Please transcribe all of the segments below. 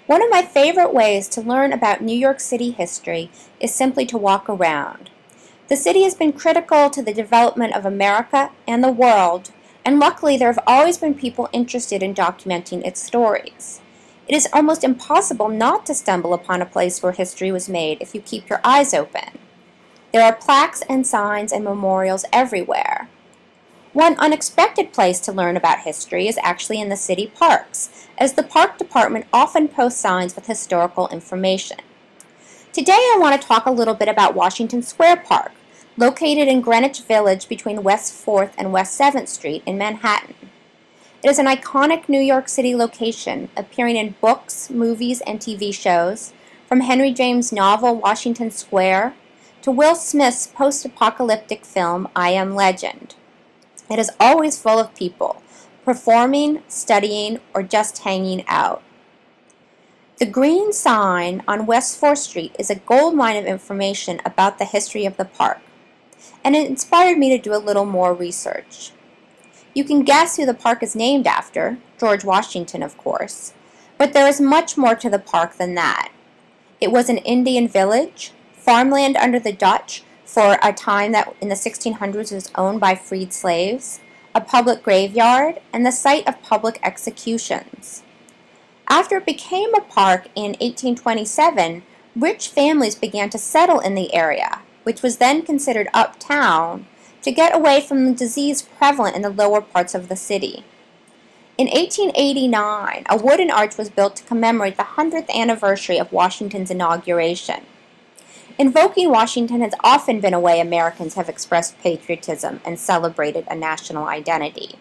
One of my favorite ways to learn about New York City history is simply to walk around. The city has been critical to the development of America and the world, and luckily there have always been people interested in documenting its stories. It is almost impossible not to stumble upon a place where history was made if you keep your eyes open. There are plaques and signs and memorials everywhere. One unexpected place to learn about history is actually in the city parks, as the park department often posts signs with historical information. Today I want to talk a little bit about Washington Square Park, located in Greenwich Village between West 4th and West 7th Street in Manhattan. It is an iconic New York City location, appearing in books, movies, and TV shows, from Henry James' novel Washington Square to Will Smith's post-apocalyptic film I Am Legend. It is always full of people, performing, studying, or just hanging out. The green sign on West 4th Street is a goldmine of information about the history of the park, and it inspired me to do a little more research. You can guess who the park is named after, George Washington, of course, but there is much more to the park than that. It was an Indian village, farmland under the Dutch, for a time that in the 1600s was owned by freed slaves, a public graveyard, and the site of public executions. After it became a park in 1827, rich families began to settle in the area, which was then considered uptown, to get away from the disease prevalent in the lower parts of the city. In 1889, a wooden arch was built to commemorate the 100th anniversary of Washington's inauguration. Invoking Washington has often been a way Americans have expressed patriotism and celebrated a national identity.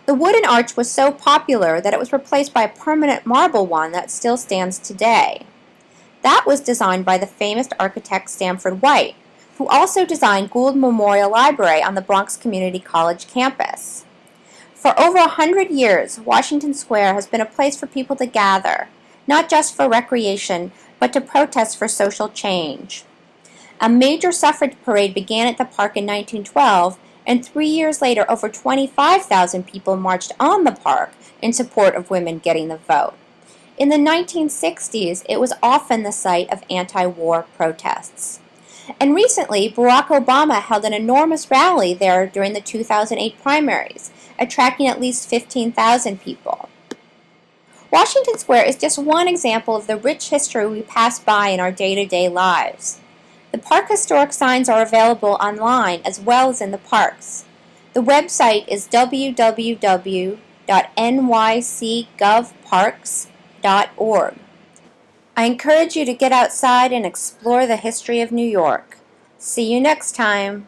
The wooden arch was so popular that it was replaced by a permanent marble one that still stands today. That was designed by the famous architect Stanford White, who also designed Gould Memorial Library on the Bronx Community College campus. For over 100 years, Washington Square has been a place for people to gather, not just for recreation, but to protest for social change. A major suffrage parade began at the park in 1912, and 3 years later over 25,000 people marched on the park in support of women getting the vote. In the 1960s, it was often the site of anti-war protests. And recently, Barack Obama held an enormous rally there during the 2008 primaries, attracting at least 15,000 people. Washington Square is just one example of the rich history we pass by in our day-to-day lives. The park historic signs are available online as well as in the parks. The website is www.nycgovparks.org. I encourage you to get outside and explore the history of New York. See you next time.